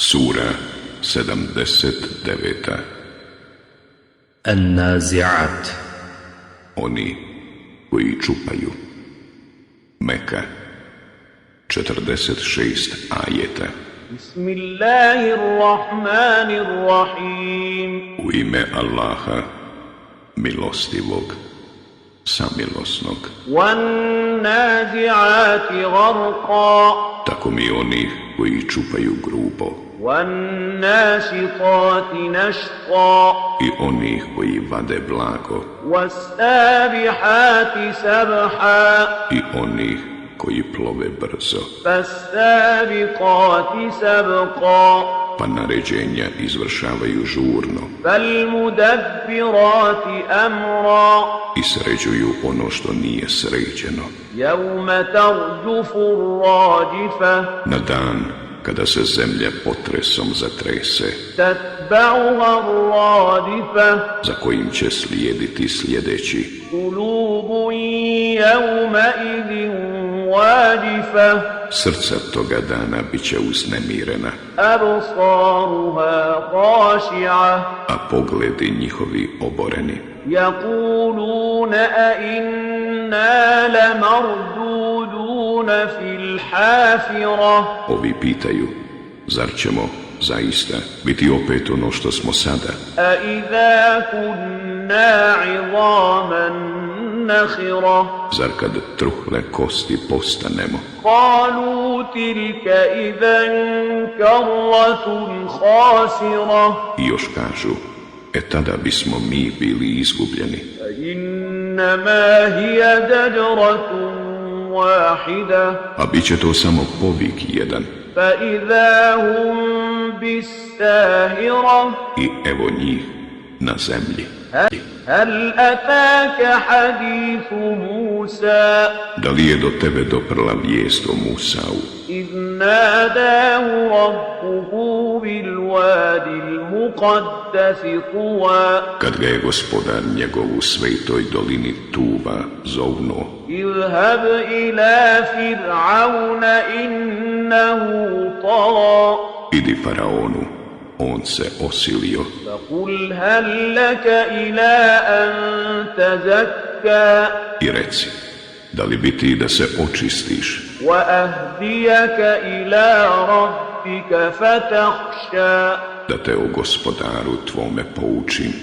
Sura 79. An-Nazi'at. Oni koji čupaju. Meka 46 ajeta. Bismillahirrahmanirrahim. U ime Allaha, milostivog, samilosnog. Wan-nazi'ati gharqa. Tako mi onih koji čupaju grubo. Wan-nasitati nashqa. I onih koji vade blago. Was-sabihati sabha. I onih koji plove brzo. Fas-sabiqati sabqa. Pa naređenja izvršavaju žurno. Fal-mudabbirati amra. I sređuju ono što nije sređeno. Yawma tarjufu ar-rajifa. Na dan kada se zemlja potresom zatrese, Tatba'uha ar-radifa. za kojim će slijediti sljedeći. Qulubun yawma idhin wajifa. Srca toga dana bit će uznemirena, Absaruha khashi'a. a pogledi njihovi oboreni. Yaquluna a inna lamarduduna fil hafira. Ovi pitaju, zar ćemo zaista biti opet ono što smo sada? A idha kunna 'idhaman nakhira. Zar kad truhle kosti postanemo? Qalu tilka idhan karratun khasira. I još kažu, tada bismo mi bili izgubljeni. Innama hiya dajratun wahida. A bit će to samo povik jedan. Fa idha hum bis-sahira. I evo njih na zemlji. Hal ataka hadithu Musa. Da li je do tebe doprla vijest o Musau, Iz nadahu rabbuhu bil wadi al-muqaddasi tuwa. kad ga je gospodar njegov u svetoj dolini Tuva zovnuo? Idhab ila fir'auna innahu tagha. Idi faraonu, on se osilio. Faqul hal laka ila an tazakka. I reci, da li bi ti da se očistiš Wa ahdiyaka ila rabbika fatakhsha. da te o gospodaru tvome poučim,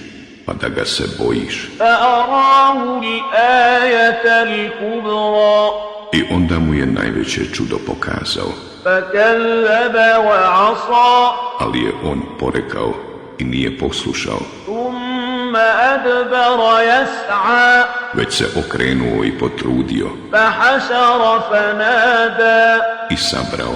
pa da ga se bojiš? Fa'arahu al-ayata al-kubra. I onda mu je najveće čudo pokazao, Fakallaba wa 'asa. ali je on porekao i nije poslušao, Thumma adbara yas'a. već se okrenuo i potrudio Fahashara fanada. i sabrao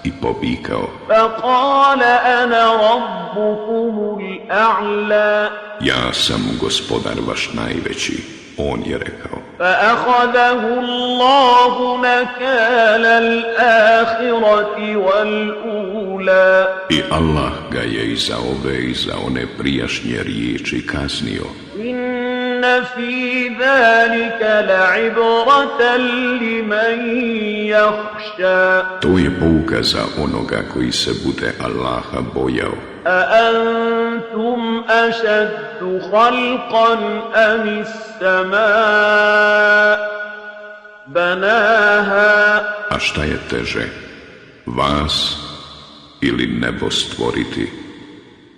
i povikao, Faqala ana rabbukumul a'la. ja sam gospodar vaš najveći. On je rekao. Fa'akhadahu Allahu nakala al-akhirati wal-ula. I Allah ga je i za ove i za one prijašnje riječi kaznio. Inna fi dhalika la'ibratan liman yakhsha. To je pouka za onoga koji se bude Allaha bojao. أأنتم أشد خلقا أم السماء بناها. A šta je teže, vas ili nebo stvoriti?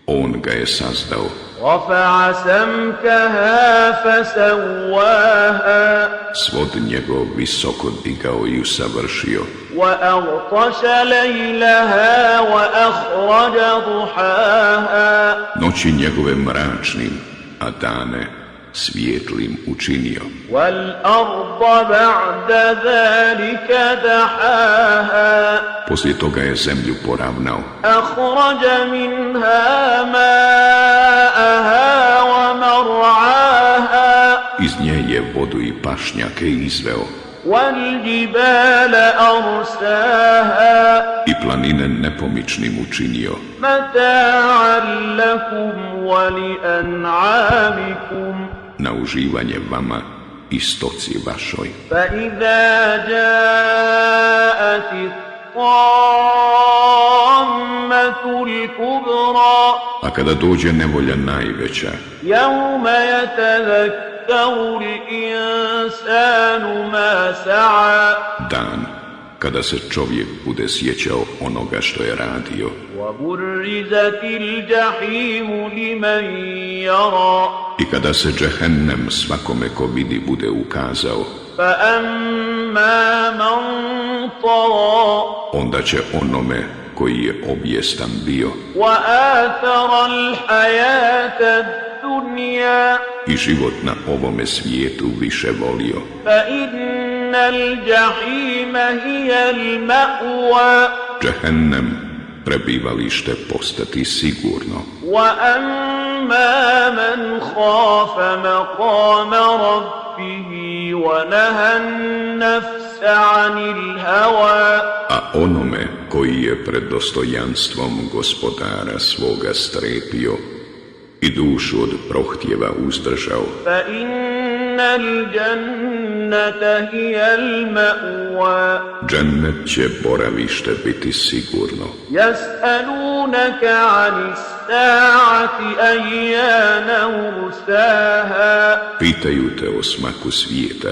On ga je sazdao. رفع سمكها فسواها. Svod njegov visoko digao i usavršio. وأغطش ليلها وأخرج ضحاها. Noći njegove mračnim, a dane svijetlim učinio. والأرض بعد ذلك دحاها. Poslije toga je zemlju poravnao. أخرج منها ماءها ومرعاها. Iz nje je vodu i pašnjake izveo. والجبال أرساها. I planine nepomičnim učinio. متاعا لكم ولأنعامكم. Na uživanje vama i stoci vašoj. فإذا جاءت الطامة الكبرى A kada dođe nevolja najveća, يوم يتذكر الإنسان ما سعى dan kada se čovjek bude sjećao onoga što je radio, وبرزت الجحيم لمن يرى i kada se džehennem svakome ko vidi bude ukazao, فأما من طغى onda će onome koji je objestan bio وآثر الحياة الدنيا i život na ovome svijetu više volio, فإن الجحيم هي المأوى džehennem prebivalište postati sigurno. وأما من خاف مقام ربه ونهى النفس عن الهوى A onome koji je pred dostojanstvom gospodara svoga strepio i dušu od prohtjeva uzdržao, فإن الجنة هي المأوى džennet će boravište biti sigurno. يسألونك عن الساعة أيان مرساها Pitaju te o smaku svijeta,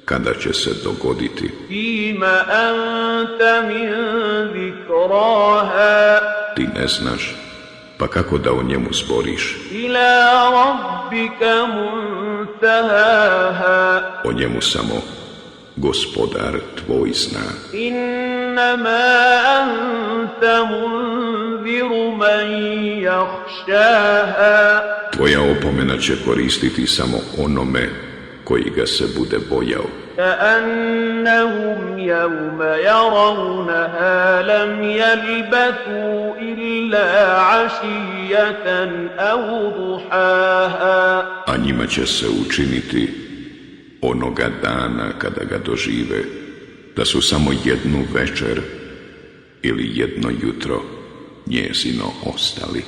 kada će se dogoditi. فيم أنت من ذكراها Ti ne znaš, pa kako da o njemu zboriš? إلى ربك منتهاها O njemu samo gospodar tvoj zna. إنما أنت منذر من يخشاها Tvoja opomena će koristiti samo onome koji ga se bude bojao. كأنهم يوم يرونها لم يلبثوا إلا عشية أو ضحاها A njima će se učiniti onoga dana kada ga dožive, da su samo jednu večer ili jedno jutro njezino ostali.